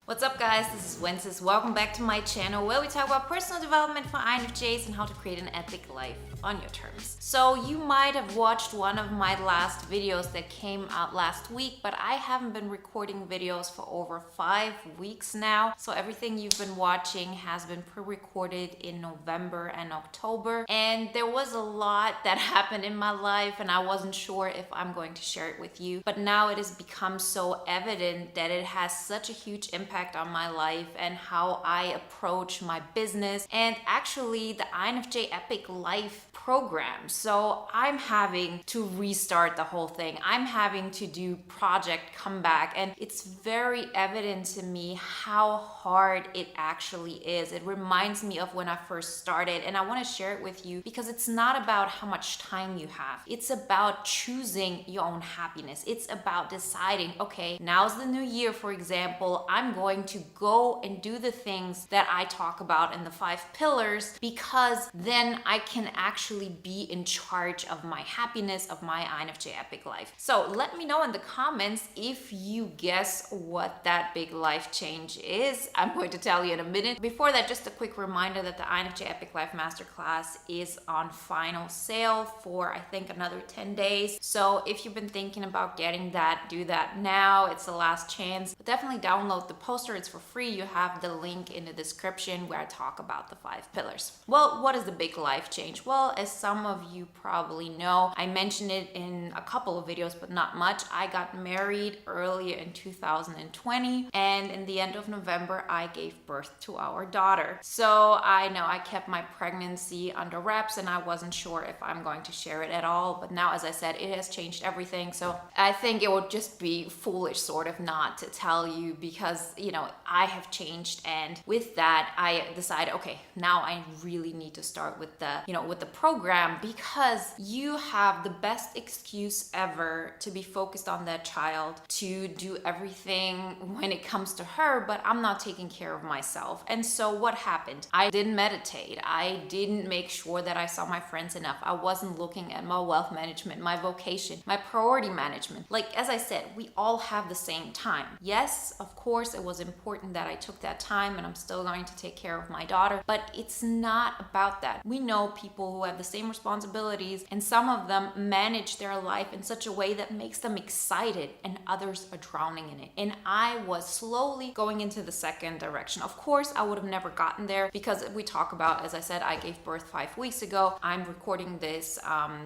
What's up guys, this is Wenzes. Welcome back to my channel where we talk about personal development for INFJs and how to create an epic life on your terms. So you might have watched one of my last videos that came out last week, but I haven't been recording videos for over 5 weeks now. So everything you've been watching has been pre-recorded in November and October. And there was a lot that happened in my life and I wasn't sure if I'm going to share it with you. But now it has become so evident that it has such a huge impact on my life and how I approach my business and actually the INFJ Epic Life program. So I'm having to restart the whole thing. I'm having to do project comeback, and it's very evident to me how hard it actually is. It reminds me of when I first started, and I want to share it with you because it's not about how much time you have. It's about choosing your own happiness. It's about deciding, okay, now's the new year, for example, I'm going to go and do the things that I talk about in the 5 pillars because then I can actually be in charge of my happiness, of my INFJ Epic Life. So let me know in the comments if you guess what that big life change is. I'm going to tell you in a minute. Before that, just a quick reminder that the INFJ Epic Life Masterclass is on final sale for I think another 10 days. So if you've been thinking about getting that, do that now. It's the last chance. But definitely download the poster. It's for free. You have the link in the description where I talk about the 5 pillars. Well, what is the big life change? Well, as some of you probably know, I mentioned it in a couple of videos, but not much. I got married earlier in 2020, and in the end of November, I gave birth to our daughter. So I know I kept my pregnancy under wraps, and I wasn't sure if I'm going to share it at all. But now, as I said, it has changed everything. So I think it would just be foolish sort of not to tell you because, I have changed. And with that, I decided, okay, now I really need to start with the program because you have the best excuse ever to be focused on that child, to do everything when it comes to her, but I'm not taking care of myself. And so what happened? I didn't meditate. I didn't make sure that I saw my friends enough. I wasn't looking at my wealth management, my vocation, my priority management. Like, as I said, we all have the same time. Yes, of course, it was important that I took that time and I'm still going to take care of my daughter, but it's not about that. We know people who have the same responsibilities and some of them manage their life in such a way that makes them excited and others are drowning in it. And I was slowly going into the second direction. Of course, I would have never gotten there because we talk about, as I said, I gave birth 5 weeks ago. I'm recording this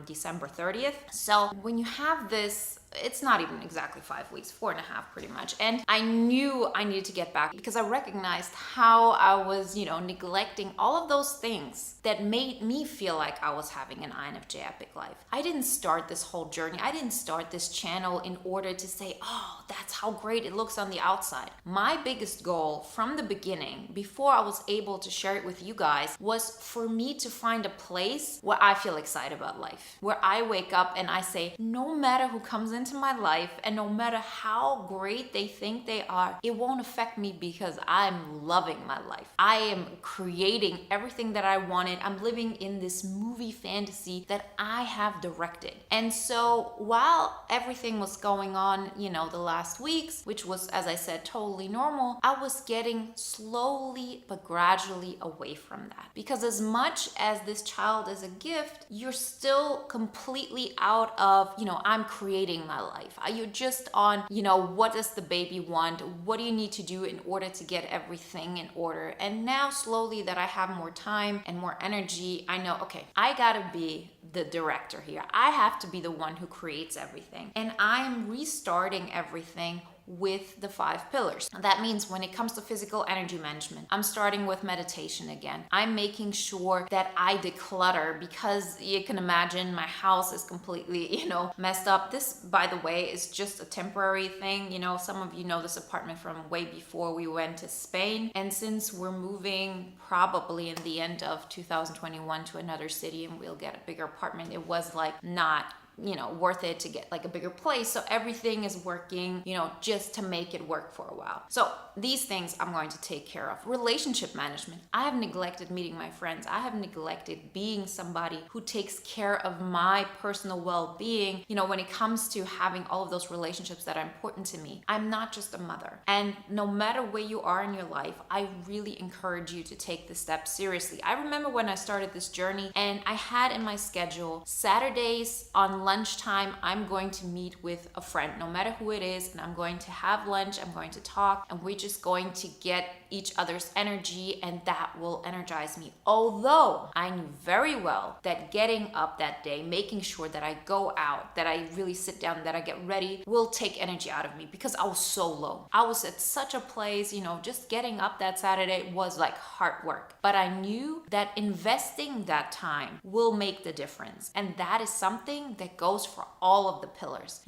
December 30th. So when you have this, it's not even exactly 5 weeks, 4.5 pretty much. And I knew I needed to get back because I recognized how I was, neglecting all of those things that made me feel like I was having an INFJ Epic Life. I didn't start this whole journey. I didn't start this channel in order to say, oh, that's how great it looks on the outside. My biggest goal from the beginning, before I was able to share it with you guys, was for me to find a place where I feel excited about life, where I wake up and I say, no matter who comes into my life and no matter how great they think they are, it won't affect me because I'm loving my life. I am creating everything that I wanted. I'm living in this movie fantasy that I have directed. And so while everything was going on, the last weeks, which was, as I said, totally normal, I was getting slowly but gradually away from that. Because as much as this child is a gift, you're still completely out of, I'm creating my life. You're just on, what does the baby want? What do you need to do in order to get everything in order? And now slowly that I have more time and more energy, I know, okay, I gotta be the director here. I have to be the one who creates everything. And I'm restarting everything with the 5 pillars. That means when it comes to physical energy management, I'm starting with meditation again. I'm making sure that I declutter because you can imagine my house is completely, messed up. This, by the way, is just a temporary thing. Some of you know this apartment from way before we went to Spain. And since we're moving probably in the end of 2021 to another city and we'll get a bigger apartment, it was like not worth it to get like a bigger place. So everything is working, just to make it work for a while. So these things I'm going to take care of. Relationship management. I have neglected meeting my friends. I have neglected being somebody who takes care of my personal well-being, when it comes to having all of those relationships that are important to me. I'm not just a mother. And no matter where you are in your life, I really encourage you to take this step seriously. I remember when I started this journey and I had in my schedule Saturdays on lunchtime, I'm going to meet with a friend, no matter who it is, and I'm going to have lunch, I'm going to talk, and we're just going to get each other's energy, and that will energize me. Although I knew very well that getting up that day, making sure that I go out, that I really sit down, that I get ready, will take energy out of me because I was so low. I was at such a place, just getting up that Saturday was like hard work. But I knew that investing that time will make the difference. And that is something that goes for all of the pillars.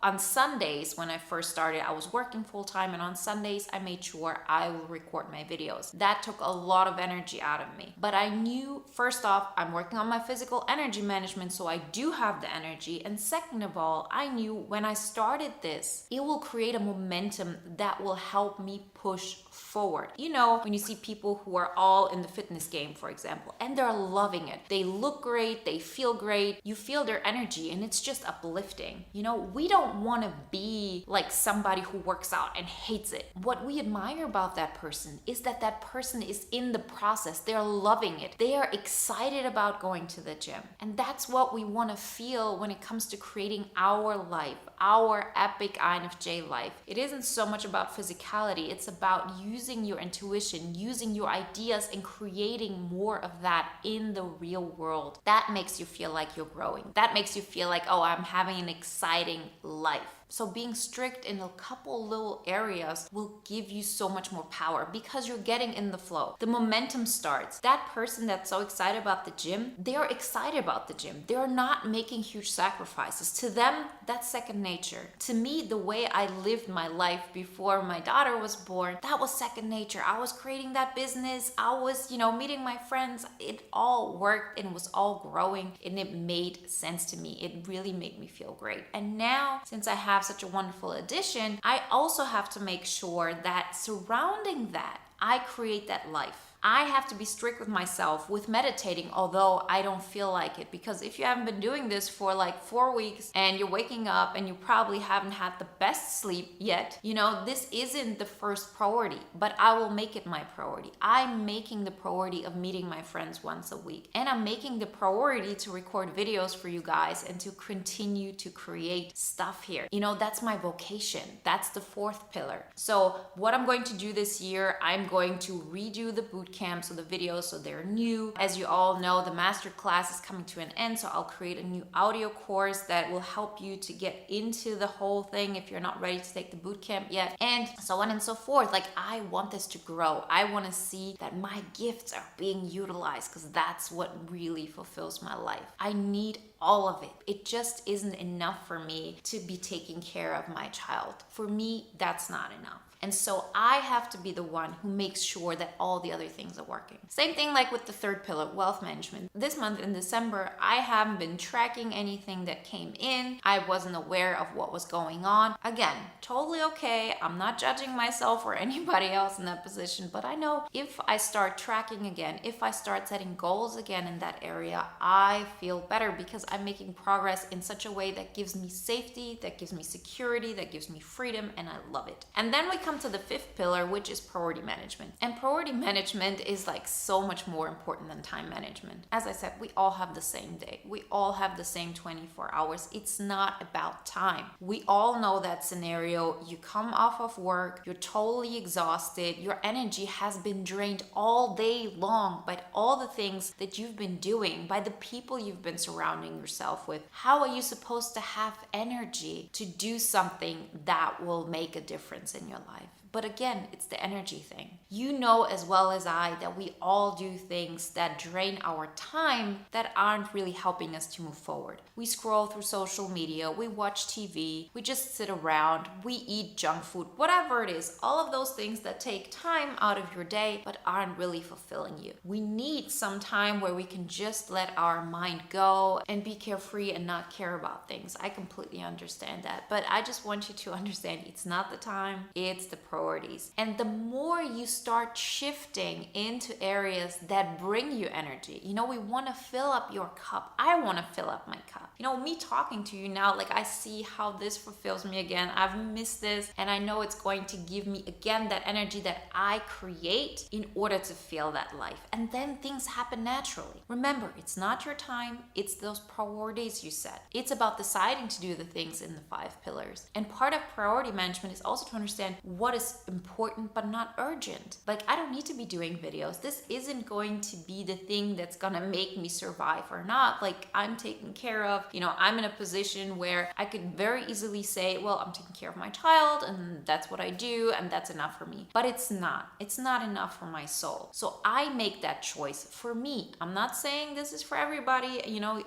On Sundays, when I first started, I was working full time, and on Sundays, I made sure I will record my videos. That took a lot of energy out of me. But I knew, first off, I'm working on my physical energy management, so I do have the energy. And second of all, I knew when I started this, it will create a momentum that will help me push forward. When you see people who are all in the fitness game, for example, and they're loving it, they look great, they feel great, you feel their energy, and it's just uplifting. We don't want to be like somebody who works out and hates it. What we admire about that person is that that person is in the process. They're loving it. They are excited about going to the gym. And that's what we want to feel when it comes to creating our life, our epic INFJ life. It isn't so much about physicality. It's about using your intuition, using your ideas, and creating more of that in the real world. That makes you feel like you're growing. That makes you feel like, oh, I'm having an exciting life. So being strict in a couple little areas will give you so much more power because you're getting in the flow. The momentum starts. That person that's so excited about the gym, they're excited about the gym. They're not making huge sacrifices. To them, that's second nature. To me, the way I lived my life before my daughter was born, that was second nature. I was creating that business. I was, meeting my friends. It all worked and was all growing, and it made sense to me. It really made me feel great. And now, since I have such a wonderful addition, I also have to make sure that surrounding that, I create that life. I have to be strict with myself with meditating, although I don't feel like it. Because if you haven't been doing this for like 4 weeks and you're waking up and you probably haven't had the best sleep yet, this isn't the first priority, but I will make it my priority. I'm making the priority of meeting my friends once a week. And I'm making the priority to record videos for you guys and to continue to create stuff here. That's my vocation. That's the fourth pillar. So what I'm going to do this year, I'm going to redo the boot camps or the videos so they're new. As you all know, the master class is coming to an end, so I'll create a new audio course that will help you to get into the whole thing if you're not ready to take the boot camp yet, and so on and so forth. Like, I want this to grow. I want to see that my gifts are being utilized because that's what really fulfills my life. I need all of it. It just isn't enough for me to be taking care of my child. For me, that's not enough. And so I have to be the one who makes sure that all the other things are working. Same thing like with the third pillar, wealth management. This month in December, I haven't been tracking anything that came in. I wasn't aware of what was going on. Again, totally okay. I'm not judging myself or anybody else in that position, but I know if I start tracking again, if I start setting goals again in that area, I feel better because I'm making progress in such a way that gives me safety, that gives me security, that gives me freedom, and I love it. And then we come to the fifth pillar, which is priority management. And priority management is like so much more important than time management. As I said, we all have the same day. We all have the same 24 hours. It's not about time. We all know that scenario. You come off of work, you're totally exhausted, your energy has been drained all day long by all the things that you've been doing, by the people you've been surrounding yourself with. How are you supposed to have energy to do something that will make a difference in your life? But again, it's the energy thing. You know as well as I that we all do things that drain our time that aren't really helping us to move forward. We scroll through social media, we watch TV, we just sit around, we eat junk food, whatever it is, all of those things that take time out of your day but aren't really fulfilling you. We need some time where we can just let our mind go and be carefree and not care about things. I completely understand that, but I just want you to understand it's not the time, it's the priorities. And the more you start shifting into areas that bring you energy, we want to fill up your cup. I want to fill up my cup. Me talking to you now, like I see how this fulfills me again. I've missed this, and I know it's going to give me again that energy that I create in order to feel that life. And then things happen naturally. Remember, it's not your time, it's those priorities you set. It's about deciding to do the things in the 5 pillars. And part of priority management is also to understand what is important but not urgent. Like, I don't need to be doing videos. This isn't going to be the thing that's gonna make me survive or not. Like, I'm taken care of. I'm in a position where I could very easily say, well, I'm taking care of my child and that's what I do and that's enough for me. But it's not. It's not enough for my soul. So I make that choice for me. I'm not saying this is for everybody.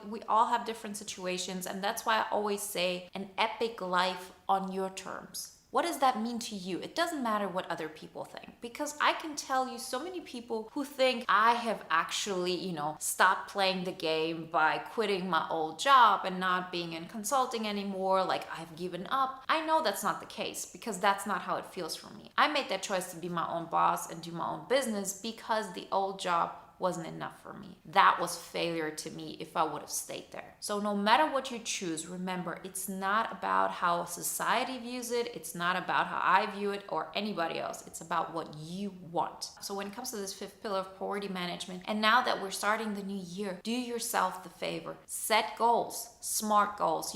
We all have different situations, and that's why I always say an epic life on your terms. What does that mean to you? It doesn't matter what other people think, because I can tell you so many people who think I have actually, stopped playing the game by quitting my old job and not being in consulting anymore, like I've given up. I know that's not the case, because that's not how it feels for me. I made that choice to be my own boss and do my own business because the old job wasn't enough for me. That was failure to me if I would have stayed there. So no matter what you choose, remember, it's not about how society views it. It's not about how I view it or anybody else. It's about what you want. So when it comes to this 5th pillar of priority management, and now that we're starting the new year, do yourself the favor. Set goals, smart goals,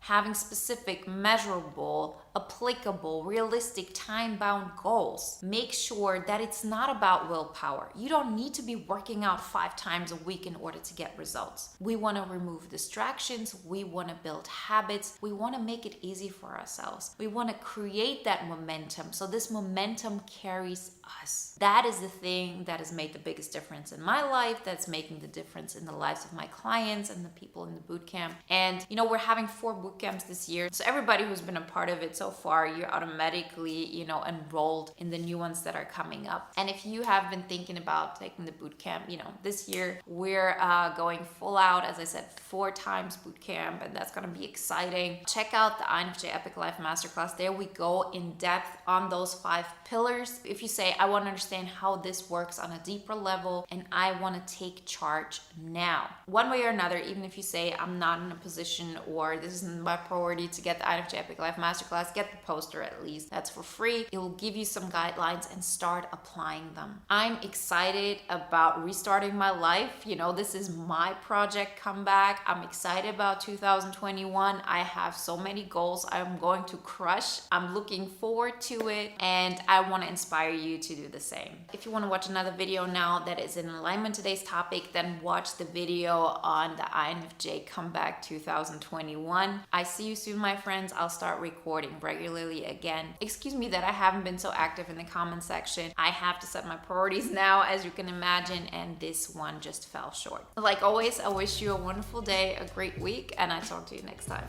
having specific, measurable, applicable, realistic, time-bound goals. Make sure that it's not about willpower. You don't need to be working out 5 times a week in order to get results. We want to remove distractions. We want to build habits. We want to make it easy for ourselves. We want to create that momentum. So this momentum carries us. That is the thing that has made the biggest difference in my life, that's making the difference in the lives of my clients and the people in the boot camp. And we're having 4 boot camps this year. So everybody who's been a part of it so far, you're automatically, enrolled in the new ones that are coming up. And if you have been thinking about taking the boot camp, this year we're going full out, as I said, 4 times boot camp, and that's going to be exciting. Check out the INFJ Epic Life Masterclass. There we go in depth on those 5 pillars. If you say, I want to understand how this works on a deeper level and I want to take charge now, one way or another, even if you say, I'm not in a position or this isn't my priority to get the INFJ Epic Life Masterclass, get the poster at least. That's for free. It will give you some guidelines and start applying them. I'm excited about restarting my life. This is my project comeback. I'm excited about 2021. I have so many goals I'm going to crush. I'm looking forward to it, and I want to inspire you to do the same. If you want to watch another video now that is in alignment with today's topic, then watch the video on the INFJ Comeback 2021. I see you soon, my friends. I'll start recording regularly again. Excuse me that I haven't been so active in the comment section. I have to set my priorities now, as you can imagine, and this one just fell short. Like always, I wish you a wonderful day, a great week, and I talk to you next time.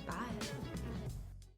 Bye.